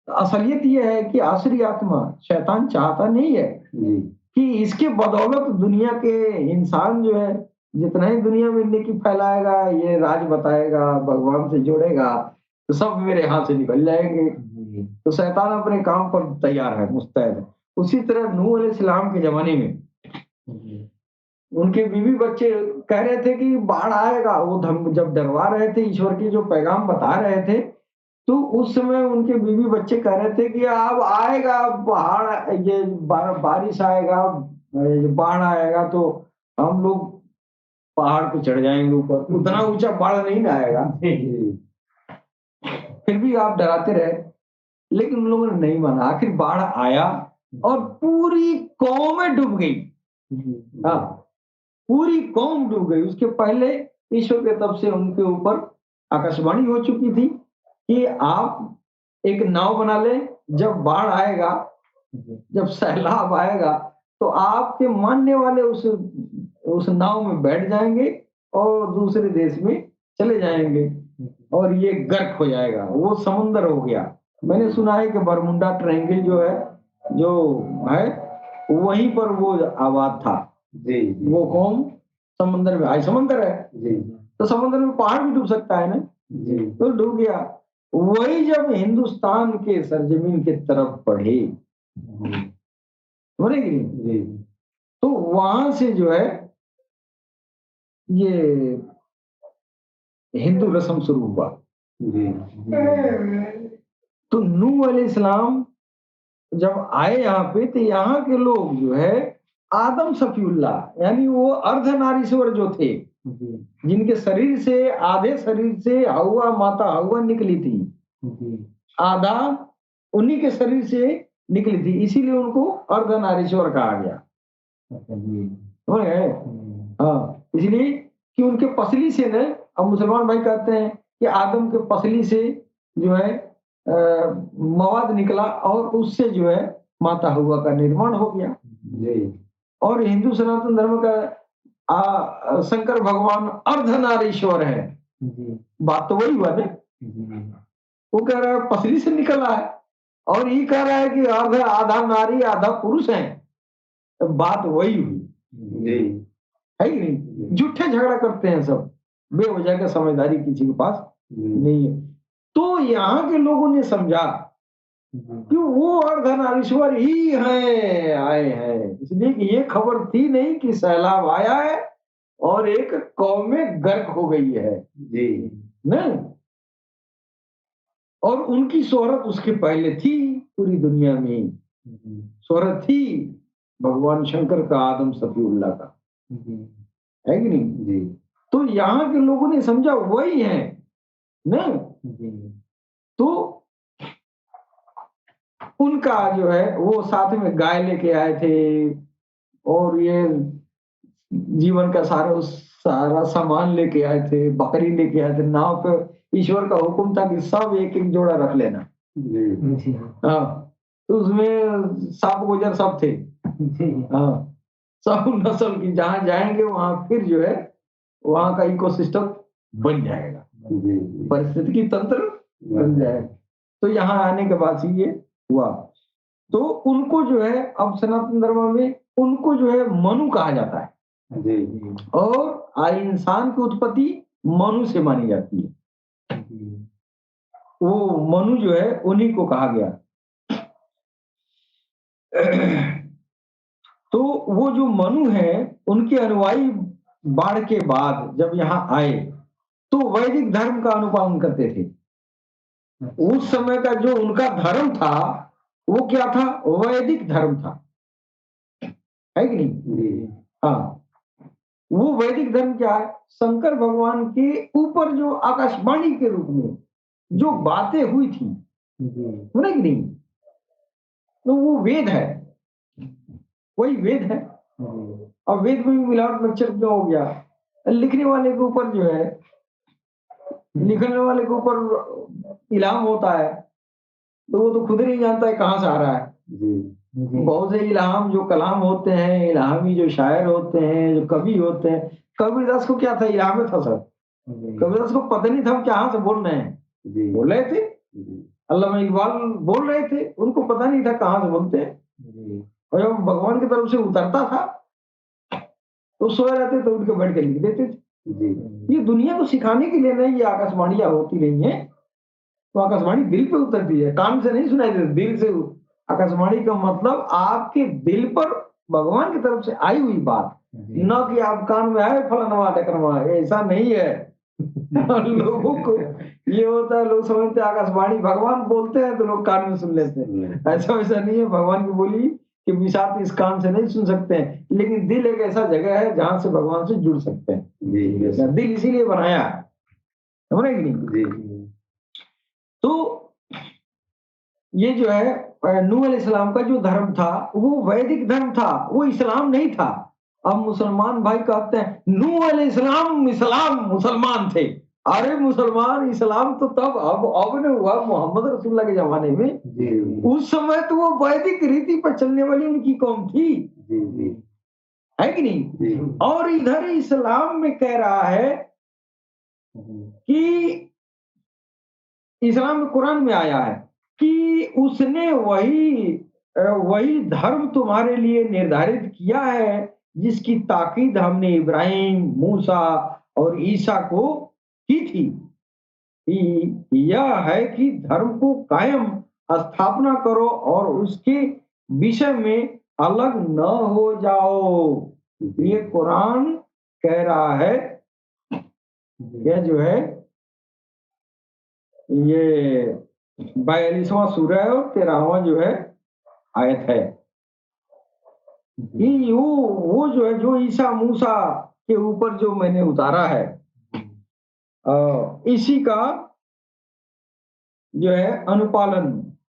असलियत ये है कि आसुरी आत्मा शैतान चाहता नहीं है कि इसके बदौलत दुनिया के इंसान जो है जितना ही दुनिया में नेकी फैलाएगा, ये राज बताएगा, भगवान से जोड़ेगा, तो सब मेरे हाथ से निकल जाएंगे। तो शैतान अपने काम पर तैयार है, मुस्तैद है। उसी तरह नूह अलैहिस्सलाम के जमाने में उनके बीवी बच्चे कह रहे थे कि बाढ़ आएगा, वो जब डरवा रहे थे, ईश्वर की जो पैगाम बता रहे थे, तो उस समय उनके बीवी बच्चे कह रहे थे कि अब आएगा बाढ़, ये बारिश आएगा, बाढ़ आएगा तो हम लोग पहाड़ पे चढ़ जाएंगे ऊपर, उतना ऊंचा बाढ़ नहीं ना आएगा। फिर भी आप डराते रहे, लेकिन उन लोगों ने नहीं माना। आखिर बाढ़ आया और पूरी कौमें डूब गई। हाँ, पूरी कौम डूब गई। उसके पहले ईश्वर के तरफ से उनके ऊपर आकाशवाणी हो चुकी थी कि आप एक नाव बना ले, जब बाढ़ आएगा, जब सैलाब आएगा, तो आपके मानने वाले उस नाव में बैठ जाएंगे और दूसरे देश में चले जाएंगे और ये गर्क हो जाएगा, वो समुंदर हो गया। मैंने सुना है कि बरमुंडा ट्रायंगल जो है वहीं पर वो आबाद था। वो कौम समुंदर में आई, समुंदर है तो समुद्र में पहाड़ भी डूब सकता है ना, तो डूब गया। वही जब हिंदुस्तान के सरजमीन की तरफ बढ़े, समझे कि नहीं, तो वहां से जो है ये हिंदू रस्म शुरू हुआ। तो नूह अलैहिस्सलाम जब आए यहाँ पे, तो यहाँ के लोग जो है आदम सफीउल्लाह, यानी वो अर्धनारीश्वर जो थे, जिनके शरीर से, आधे शरीर से हवा, माता हवा निकली थी, आधा उन्हीं के शरीर से निकली थी, इसीलिए उनको अर्धनारीश्वर कहा गया। समझ गए? हाँ, इसलिए कि उनके पसली से न, अब मुसलमान भाई कहते हैं कि आदम के पसली से जो है मवाद निकला और उससे जो है माता हवा का निर्माण हो गया। और हिंदू सनातन धर्म का शंकर भगवान अर्धनारीश्वर है। बात तो वही हुआ ना, वो कह रहा है पसली से निकला है, और ये कह रहा है कि आधा नारी आधा पुरुष है। तो बात वही हुई है कि नहीं? झूठे झगड़ा करते हैं सब, बेवजह का समझदारी किसी के पास नहीं है। तो यहाँ के लोगों ने समझा कि वो अर्धनारीश्वर ही है, आए हैं, इसलिए कि ये खबर थी नहीं कि सैलाब आया है और एक कौम में गर्क हो गई है नहीं। और उनकी शोहरत उसके पहले थी, पूरी दुनिया में शोहरत थी भगवान शंकर का, आदम सफीउल्लाह का, है कि नहीं? तो यहाँ के लोगों ने समझा वही है ना, तो उनका जो है वो साथ में गाय लेके आए थे, और ये जीवन का सारा सामान लेके आए थे, बकरी लेके आए थे। नाव पे ईश्वर का हुक्म था कि सब एक एक जोड़ा रख लेना। हाँ, तो उसमें सांप गुजर सब थे। हाँ, सब नस्ल की, जहां जाएंगे वहां फिर जो है वहां का इकोसिस्टम बन जाएगा, परिस्थिति तंत्र बन जाएगा। तो यहाँ आने के बाद ही ये हुआ। तो उनको जो है, अब सनातन धर्म में उनको जो है मनु कहा जाता है, और इंसान की उत्पत्ति मनु से मानी जाती है। वो मनु जो है उन्हीं को कहा गया। तो वो जो मनु है, उनके अनुयायी बाढ़ के बाद जब यहाँ आए तो वैदिक धर्म का अनुपालन करते थे। उस समय का जो उनका धर्म था वो क्या था? वैदिक धर्म था, है कि नहीं? हाँ, वो वैदिक धर्म क्या है? शंकर भगवान के ऊपर जो आकाशवाणी के रूप में जो बातें हुई थी, है कि नहीं, तो वो वेद है, वही वेद है। और वेद में भी मिलावट मच्छर क्यों हो गया? लिखने वाले के ऊपर जो है लिखने वाले के ऊपर इल्हाम होता है, तो वो तो खुद ही नहीं जानता है कहाँ से आ रहा है। बहुत से इल्हाम जो कलाम होते हैं, इल्हामी जो शायर होते हैं, जो कवि होते हैं, कबीरदास को क्या था, इल्हाम था सर। कबीरदास को पता नहीं था हम कहाँ से बोल रहे हैं, बोल रहे थे। अल्लामा इकबाल बोल रहे थे, उनको पता नहीं था कहाँ से बोलते हैं। और जब भगवान की तरफ से उतरता था तो सोए रहते तो उठ के बैठ के लिख देते थे। ये दुनिया को सिखाने के लिए नहीं, ये आकाशवाणियां होती नहीं है, तो आकाशवाणी दिल पे उतरती है, कान से नहीं सुनाई देती, दिल से। आकाशवाणी का मतलब आपके दिल पर भगवान की तरफ से आई हुई बात, न कि आप कान में आए फलाना टकरमा, ऐसा नहीं है। लोगों को ये होता है, लोग समझते हैं आकाशवाणी भगवान बोलते हैं तो लोग कान में सुन लेते हैं, ऐसा वैसा नहीं है। भगवान की बोली कि विषाद इस कान से नहीं सुन सकते हैं, लेकिन दिल एक ऐसा जगह है जहां से भगवान से जुड़ सकते हैं। दिल इसीलिए बनाया है, समझ रहे कि नहीं। तो ये जो है नूह अलैहिस्सलाम का जो धर्म था वो वैदिक धर्म था, वो इस्लाम नहीं था। अब मुसलमान भाई कहते हैं नूह अलैहिस्सलाम इस्लाम मुसलमान थे। अरे मुसलमान इस्लाम तो तब अब ने हुआ मोहम्मद रसूलुल्लाह के जमाने में। उस समय तो वो वैदिक रीति पर चलने वाली उनकी कौम थी, है कि नहीं। और इधर इस्लाम में कह रहा है कि इस्लाम में कुरान में आया है कि उसने वही धर्म तुम्हारे लिए निर्धारित किया है जिसकी ताकीद हमने इब्राहिम, मूसा और ईसा को की थी। यह है कि धर्म को कायम स्थापना करो और उसके विषय में अलग न हो जाओ। ये कुरान कह रहा है, यह जो है ये 42वां सूरा है और 13वां जो है आयत है कि वो जो है, जो ईसा मूसा के ऊपर जो मैंने उतारा है, इसी का जो है अनुपालन,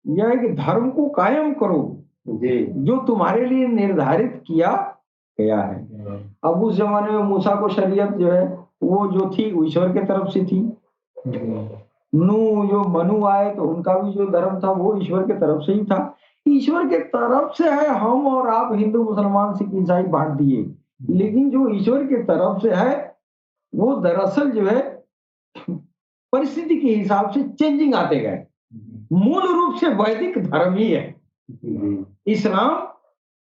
यह है कि धर्म को कायम करो जो तुम्हारे लिए निर्धारित किया गया है। अब उस जमाने में मूसा को शरीयत जो है वो जो थी वो ईश्वर की तरफ से थी। जो मनु आए तो उनका भी जो धर्म था वो ईश्वर के तरफ से ही था। ईश्वर के तरफ से है, हम और आप हिंदू मुसलमान सिख ईसाई बांट दिए, लेकिन जो ईश्वर के तरफ से है वो दरअसल जो है परिस्थिति के हिसाब से चेंजिंग आते गए। मूल रूप से वैदिक धर्म ही है इस्लाम,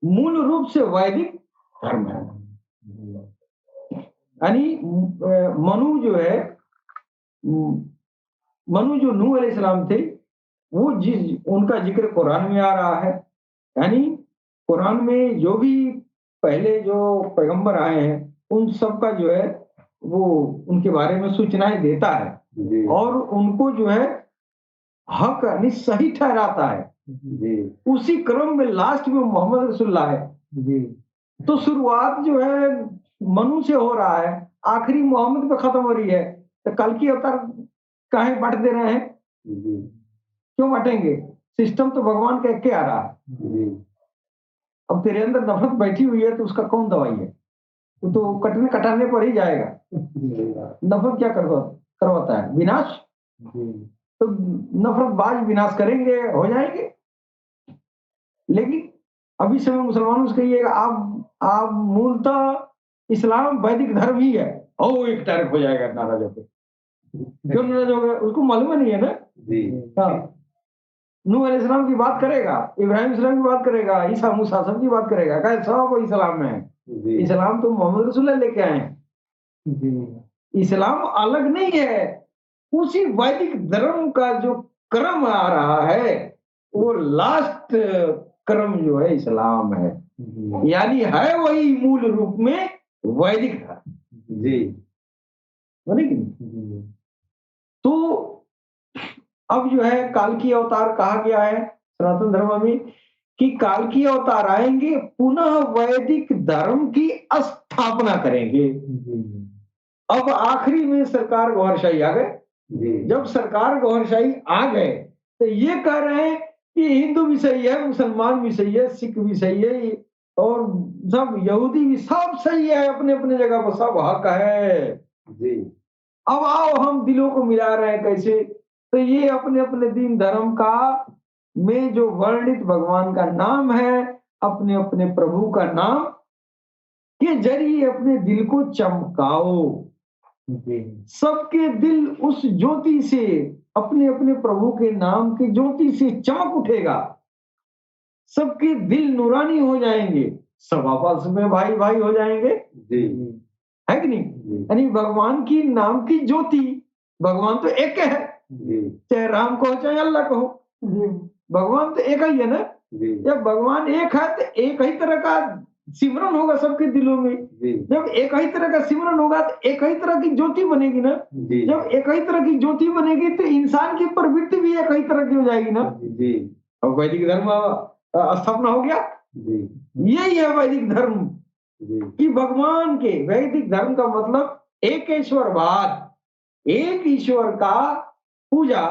मूल रूप से वैदिक धर्म है। यानी मनु जो है, मनु जो नूह अलैहिस्सलाम थे वो उनका जिक्र कुरान में आ रहा है। यानी कुरान में जो भी पहले जो पैगंबर आए हैं उन सब का जो है वो उनके बारे में सूचनाएं देता है और उनको जो है हक यानी सही ठहराता है। उसी क्रम में लास्ट में मोहम्मद रसूलुल्लाह है। तो शुरुआत जो है मनु से हो रहा है, आखिरी मोहम्मद पे खत्म हो रही है, तो कल की अवतार काहे बांट दे रहे हैं, क्यों बांटेंगे? सिस्टम तो भगवान का एक के आ रहा है। अब तेरे अंदर नफरत बैठी हुई है तो उसका कौन दवाई है? वो तो कटने कटाने पर ही जाएगा। नफरत क्या करवाता है? विनाश। तो नफरतबाज विनाश करेंगे, हो जाएंगे। लेकिन अभी समय मुसलमानों से कहिएगा आप मूलतः इस्लाम वैदिक धर्म ही है, और एक डायरेक्ट हो जाएगा नाराज होकर। क्यों नाराज होगा? उसको मालूम नहीं है ना। हाँ, नूह अलैहिस्सलाम की बात करेगा, इब्राहिम अलैहिस्सलाम की बात करेगा, ईसा मूसा सब की बात करेगा, कहे सब इस्लाम में है। इस्लाम तो मोहम्मद रसूलुल्लाह लेके आए हैं। इस्लाम अलग नहीं है, उसी वैदिक धर्म का जो क्रम आ रहा है वो लास्ट क्रम जो है इस्लाम है। यानी है वही मूल रूप में वैदिक धर्म जी, तो अब जो है काल की अवतार कहा गया है सनातन धर्म में कि काल की अवतार आएंगे, पुनः वैदिक धर्म की स्थापना करेंगे। अब आखिरी में सरकार गौरशाही आ गए। जब सरकार गौरशाही आ गए तो ये कह रहे हैं कि हिंदू भी सही है, मुसलमान भी सही है, सिख भी सही है और सब यहूदी भी सब सही है, अपने अपने जगह पर सब हक है जी। अब आओ हम दिलों को मिला रहे हैं कैसे, तो ये अपने अपने दीन धर्म का में जो वर्णित भगवान का नाम है, अपने अपने प्रभु का नाम के जरिए अपने दिल को चमकाओ। सबके दिल उस ज्योति से, अपने अपने प्रभु के नाम की ज्योति से चमक उठेगा, सबके दिल नूरानी हो जाएंगे, सब आपस में भाई भाई हो जाएंगे, है कि नहीं? यानी भगवान की नाम की ज्योति, भगवान तो एक है, चाहे राम कहो चाहे अल्लाह कहो, भगवान तो एक ही है ना। जब भगवान एक है तो एक ही तरह का सिमरन होगा सबके दिलों में। जब एक ही तरह का सिमरन होगा तो एक ही तरह की ज्योति बनेगी ना। जब एक ही तरह की ज्योति बनेगी तो इंसान की प्रवृत्ति भी एक ही तरह की हो जाएगी ना। अब वैदिक धर्म स्थापना हो गया। यही है वैदिक धर्म कि भगवान के, वैदिक धर्म का मतलब एक ईश्वरवाद, एक ईश्वर का पूजा,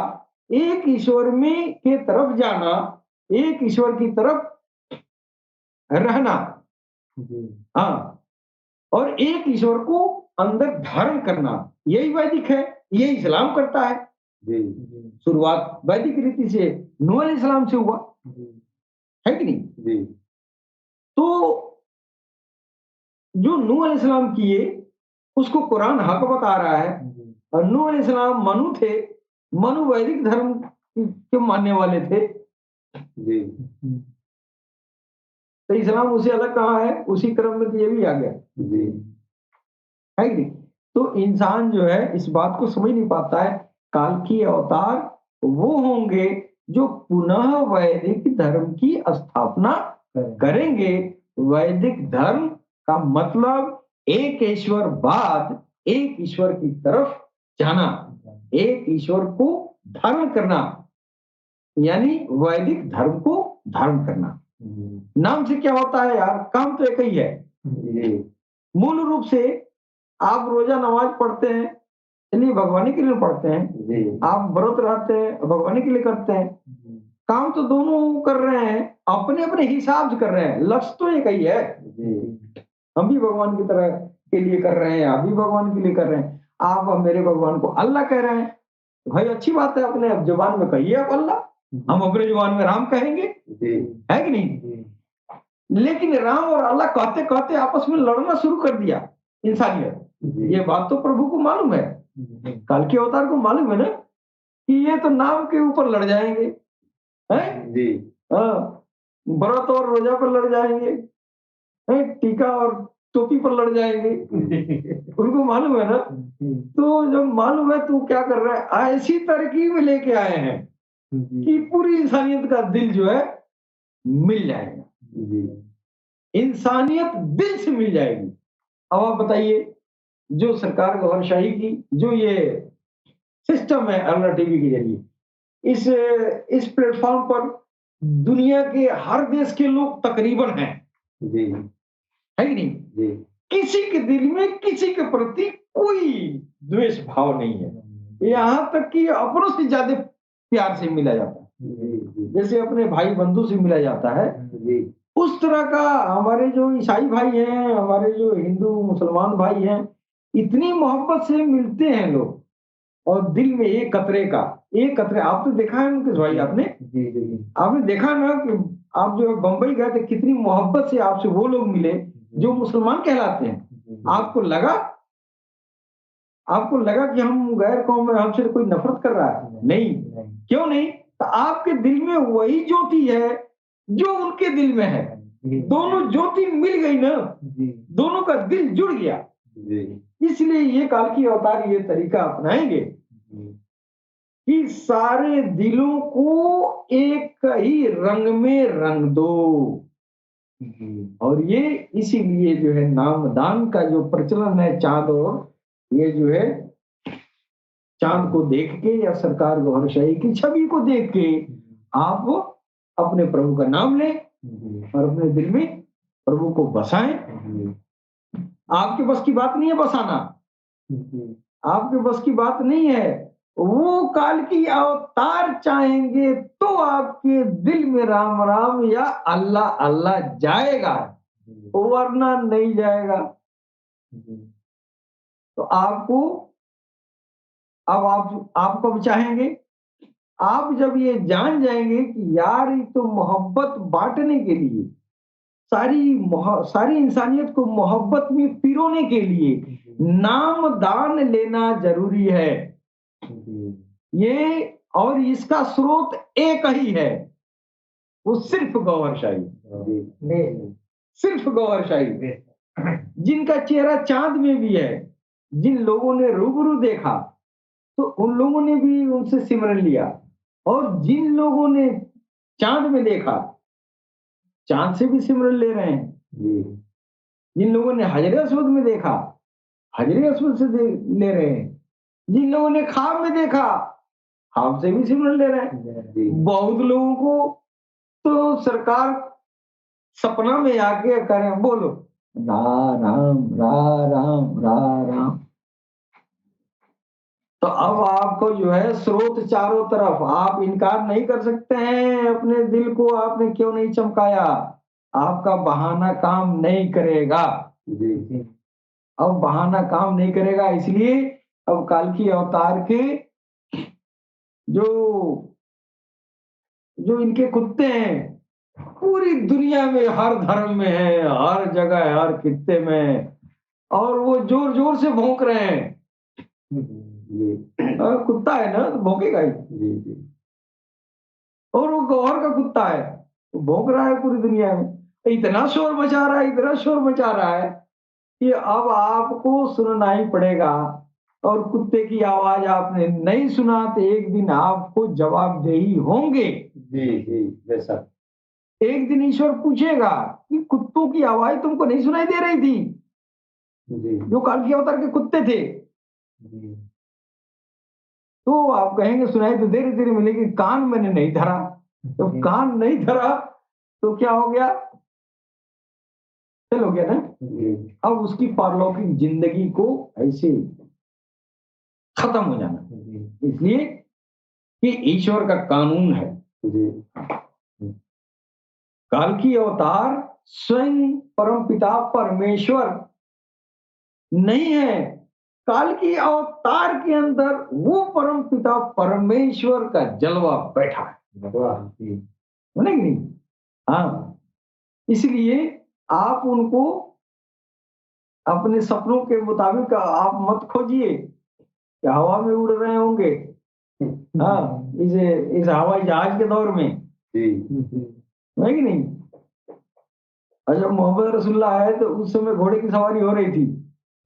एक ईश्वर में के तरफ जाना, एक ईश्वर की तरफ रहना, हाँ, और एक ईश्वर को अंदर धारण करना, यही वैदिक है, यही इस्लाम करता है। शुरुआत वैदिक रीति से नूह अलैहिस्सलाम से हुआ, है कि नहीं? तो जो नूह अलैहिस्सलाम किए उसको कुरान हक बता रहा है। और नूह अलैहिस्सलाम मनु थे, मनु वैदिक धर्म के मानने वाले थे। तो इस्लाम उसे अलग कहा है, उसी क्रम में तो ये भी आ गया, है कि नहीं? तो इंसान जो है इस बात को समझ नहीं पाता है, काल की अवतार वो होंगे जो पुनः वैदिक धर्म की स्थापना करेंगे। वैदिक धर्म का मतलब एक ईश्वरवाद, एक ईश्वर की तरफ जाना, एक ईश्वर को धारण करना, यानी वैदिक धर्म को धारण करना। नाम से क्या होता है यार, काम तो एक ही है। मूल रूप से आप रोजा नमाज पढ़ते हैं, चलिए भगवान के लिए पढ़ते हैं, आप व्रत रहते हैं भगवान के लिए करते हैं, काम तो दोनों कर रहे हैं, अपने अपने हिसाब से कर रहे हैं, लक्ष्य तो एक ही है। हम भी भगवान की तरह के लिए कर रहे हैं, आप भी भगवान के लिए कर रहे हैं। आप मेरे भगवान को अल्लाह कह रहे हैं, भाई अच्छी बात है, अपने जुबान में कहिए आप अल्लाह, हम अपने जुबान में राम कहेंगे, है कि नहीं? लेकिन राम और अल्लाह कहते कहते आपस में लड़ना शुरू कर दिया इंसानियत। ये बात तो प्रभु को मालूम है, काल के अवतार को मालूम है ना कि ये तो नाम के ऊपर लड़ जाएंगे, हैं? हाँ, व्रत और रोजा पर लड़ जाएंगे, टीका और टोपी पर लड़ जाएंगे। उनको मालूम है ना। तो जब मालूम है तो क्या कर रहा है, ऐसी तरकीब लेके आए हैं कि पूरी इंसानियत का दिल जो है मिल जाएगा, इंसानियत दिल से मिल जाएगी। अब आप बताइए, जो सरकार गौरशाही की जो ये सिस्टम है अल्लाह टीवी के जरिए, इस प्लेटफॉर्म पर दुनिया के हर देश के लोग तकरीबन हैं, है कि नहीं? किसी के दिल में किसी के प्रति कोई द्वेष भाव नहीं है, यहाँ तक कि अपनों से ज्यादा प्यार से मिला जाता है, जैसे अपने भाई बंधु से मिला जाता है, उस तरह का हमारे जो ईसाई भाई हैं, हमारे जो हिंदू मुसलमान भाई हैं, इतनी मोहब्बत से मिलते हैं लोग, और दिल में एक कतरे आप तो देखा है मुकेश भाई, आपने देखा ना कि आप जो बंबई गए थे, कितनी मोहब्बत से आपसे वो लोग मिले जो मुसलमान कहलाते हैं। आपको लगा कि हम गैर कौम में हमसे कोई नफरत कर रहा है? नहीं। क्यों नहीं? तो आपके दिल में वही ज्योति है जो उनके दिल में है, दोनों ज्योति मिल गई ना, दोनों का दिल जुड़ गया। इसलिए ये काल की अवतार ये तरीका अपनाएंगे कि सारे दिलों को एक ही रंग में रंग दो। और ये इसीलिए जो है नामदान का जो प्रचलन है, चांद और ये जो है चांद को देख के या सरकार गौरशाही की छवि को देख के आप अपने प्रभु का नाम लें और अपने दिल में प्रभु को बसाएं। आपके बस की बात नहीं है बसाना, आपके बस की बात नहीं है। वो काल की अवतार चाहेंगे तो आपके दिल में राम राम या अल्लाह अल्लाह जाएगा, वरना नहीं जाएगा। तो आपको अब आप कब चाहेंगे? आप जब ये जान जाएंगे कि यार ये तो मोहब्बत बांटने के लिए, सारी इंसानियत को मोहब्बत में पिरोने के लिए नाम दान लेना जरूरी है। ये और इसका स्रोत एक ही है, वो सिर्फ गौहरशाही, सिर्फ गौहरशाही। जिनका चेहरा चांद में भी है, जिन लोगों ने रूबरू देखा तो उन लोगों ने भी उनसे सिमरन लिया, और जिन लोगों ने चांद में देखा चांद से भी सिमरन ले रहे हैं। जिन लोगों ने हजरे अस्वद में देखा हजरे अस्वद से ले रहे हैं। जिन लोगों ने ख्वाब में देखा ख्वाब से भी सिमरन ले रहे हैं। बहुत लोगों को तो सरकार सपना में आके करें बोलो रा राम रा राम रा राम। तो अब आपको जो है स्रोत चारों तरफ, आप इनकार नहीं कर सकते हैं। अपने दिल को आपने क्यों नहीं चमकाया? आपका बहाना काम नहीं करेगा। अब बहाना काम नहीं करेगा, इसलिए अब काल्की अवतार के जो जो इनके कुत्ते हैं पूरी दुनिया में, हर धर्म में है, हर जगह, हर खित्ते में, और वो जोर जोर से भौंक रहे हैं। कुत्ता है ना तो भौंकेगा ही। और वो गौहर का कुत्ता है, वो भौंक रहा है पूरी दुनिया में, इतना शोर मचा रहा है, इतना शोर मचा रहा है कि अब आपको सुनना ही पड़ेगा। और कुत्ते की आवाज आपने नहीं सुना तो एक दिन आपको जवाबदेही होंगे। जैसा एक दिन ईश्वर पूछेगा कि कुत्तों की आवाज तुमको नहीं सुनाई दे रही थी? जो काल्की अवतार के कुत्ते थे। तो आप कहेंगे सुनाई तो देर देर मिलेगी, कान मैंने नहीं धरा। तो कान नहीं धरा तो क्या हो गया? चल हो गया ना। अब उसकी पारलौकिक जिंदगी को ऐसे खत्म हो जाना, इसलिए कि ईश्वर का कानून है। काल्की अवतार स्वयं परमपिता परमेश्वर नहीं है, काल्की अवतार के अंदर वो परमपिता परमेश्वर का जलवा बैठा है। नहीं? हाँ, इसलिए आप उनको अपने सपनों के मुताबिक आप मत खोजिए कि हवा में उड़ रहे होंगे। हाँ, इस हवाई जहाज के दौर में है कि नहीं? और जब मोहम्मद रसूलुल्लाह आए तो उस समय घोड़े की सवारी हो रही थी।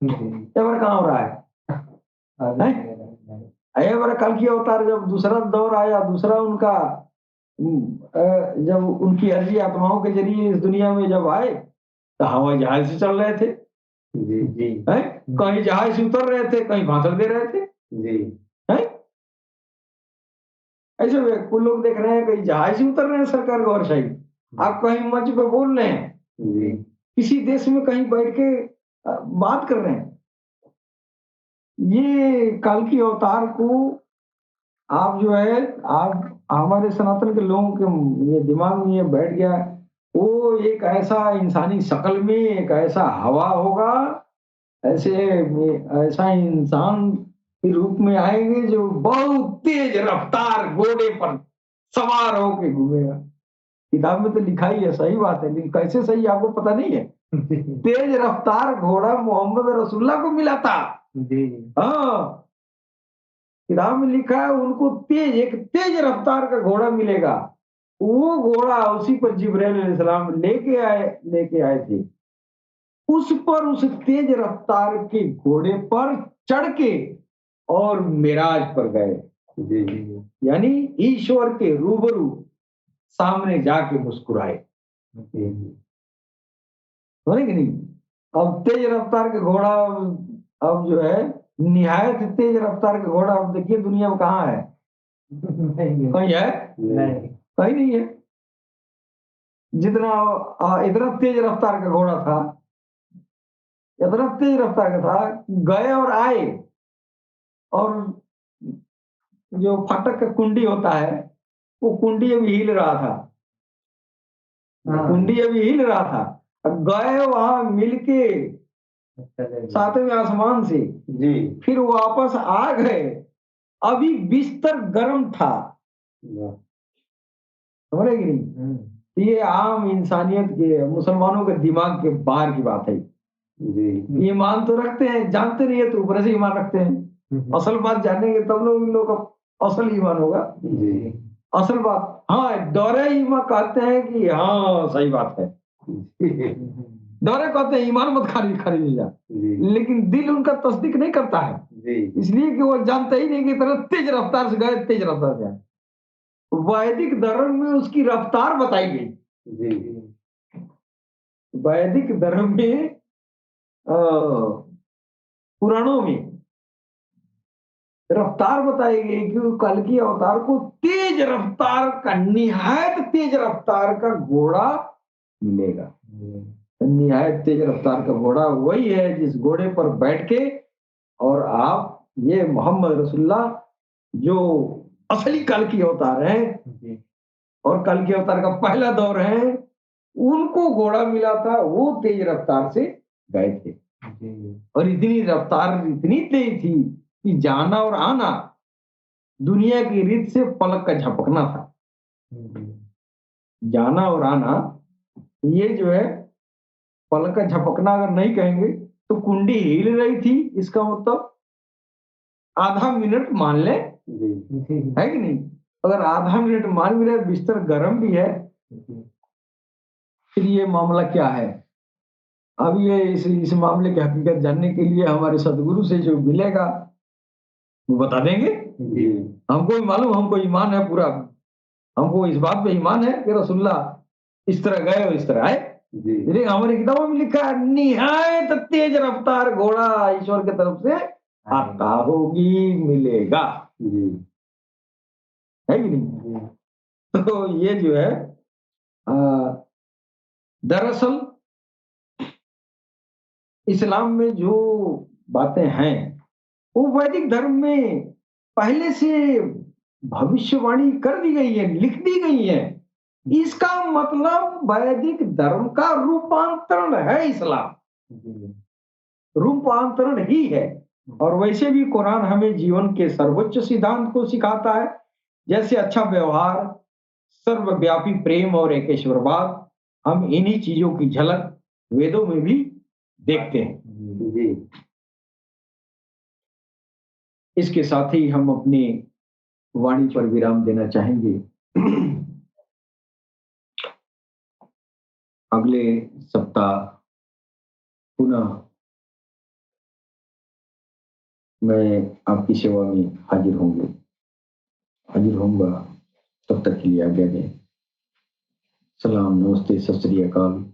कहाँ हो रहा है? काल्की अवतार जब दूसरा दौर आया, दूसरा उनका जब उनकी अर्जी आत्माओं के जरिए इस दुनिया में जब आए तो हवाई जहाज से चल रहे थे। कहीं जहाज से उतर रहे थे, कहीं भाषण दे रहे थे। ऐसे कुछ लोग देख रहे हैं कहीं जहाज से उतर रहे हैं सरकार गौरशाही, आप कहीं मंच पे बोल रहे हैं, किसी देश में कहीं बैठ के बात कर रहे हैं। ये काल्की अवतार को आप जो है, आप हमारे सनातन के लोगों के ये दिमाग में ये बैठ गया, वो एक ऐसा इंसानी शक्ल में एक ऐसा हवा होगा, ऐसा इंसान के रूप में आएंगे जो बहुत तेज रफ्तार घोड़े पर सवार होके घूमेगा। किताब में तो लिखा ही है, सही बात है, लेकिन कैसे सही आपको पता नहीं है। तेज रफ्तार घोड़ा मोहम्मद रसूलुल्लाह को मिला था। हाँ, किताब में लिखा है उनको एक तेज रफ्तार का घोड़ा मिलेगा। वो घोड़ा उसी पर जिब्राइल अलैहिस्सलाम लेके आए थे। उस पर, उस तेज रफ्तार के घोड़े पर चढ़ के और मिराज पर गए, यानी ईश्वर के रूबरू सामने जाके मुस्कुराए। कि नहीं? अब तेज रफ्तार के घोड़ा, अब जो है निहायत तेज रफ्तार का घोड़ा, अब देखिए दुनिया में कहाँ है? कहीं है? नहीं, कहीं नहीं है। जितना इतना तेज रफ्तार का घोड़ा था, इतना तेज रफ्तार का था, गए और आए, और जो फाटक का कुंडी होता है वो कुंडी अभी हिल रहा था। कुंडी अभी हिल रहा था, गए वहां मिलके सातवें आसमान से, फिर वापस आ गए अभी बिस्तर गर्म था, समझ रहे कि नहीं? तो ये आम इंसानियत के, मुसलमानों के दिमाग के बाहर की बात है। जी ईमान तो रखते हैं, जानते नहीं है तो ऊपर से ईमान रखते हैं। असल बात जानेंगे तब लोग इन लोगों का असल ईमान होगा। जी असल बात, हाँ, दौरे ईमान कहते हैं कि हाँ सही बात है। दौरे कहते हैं ईमान मत खरीद जा, लेकिन दिल उनका तस्दीक नहीं करता है, इसलिए कि वो जानता ही नहीं कि तरह तेज रफ्तार से गए, तेज रफ्तार से आए। वैदिक धर्म में उसकी रफ्तार बताई गई। वैदिक धर्म में पुराणों में रफ्तार बताई गई कि कल की अवतार को तेज रफ्तार का, निहायत तेज रफ्तार का घोड़ा मिलेगा। निहायत तेज रफ्तार का घोड़ा वही है जिस घोड़े पर बैठ के और आप ये मोहम्मद रसूलुल्लाह जो असली कल की अवतार है और कल के अवतार का पहला दौर है, उनको घोड़ा मिला था, वो तेज रफ्तार से गए थे। और इतनी रफ्तार इतनी तेज थी कि जाना और आना दुनिया की रीत से पलक का झपकना था। जाना और आना ये जो है पलक का झपकना अगर नहीं कहेंगे तो कुंडी हिल रही थी, इसका मतलब आधा मिनट मान ले, है कि नहीं? अगर आधा मिनट मान भी रहे, बिस्तर गर्म भी है, फिर ये मामला क्या है? अब ये इस मामले की हकीकत जानने के लिए हमारे सदगुरु से जो मिलेगा वो बता देंगे। हमको भी मालूम, हमको ईमान है पूरा, हमको इस बात पे ईमान है कि रसूलुल्लाह इस तरह गए और इस तरह आए। लेकिन हमारी किताबों में लिखा है निहायत तेज रफ्तार घोड़ा ईश्वर की तरफ से आता होगी, मिलेगा, है कि नहीं? तो ये जो है दरअसल इस्लाम में जो बातें हैं वो वैदिक धर्म में पहले से भविष्यवाणी कर दी गई है, लिख दी गई है। इसका मतलब वैदिक धर्म का रूपांतरण है इस्लाम, रूपांतरण ही है। और वैसे भी कुरान हमें जीवन के सर्वोच्च सिद्धांत को सिखाता है, जैसे अच्छा व्यवहार, सर्वव्यापी प्रेम और एकेश्वरवाद। हम इन्हीं चीजों की झलक वेदों में भी देखते हैं। इसके साथ ही हम अपनी वाणी पर विराम देना चाहेंगे। अगले सप्ताह पुनः मैं आपकी सेवा में हाजिर होऊंगा। तब तक के लिए आज्ञा दें। सलाम, नमस्ते, सत श्री अकाल।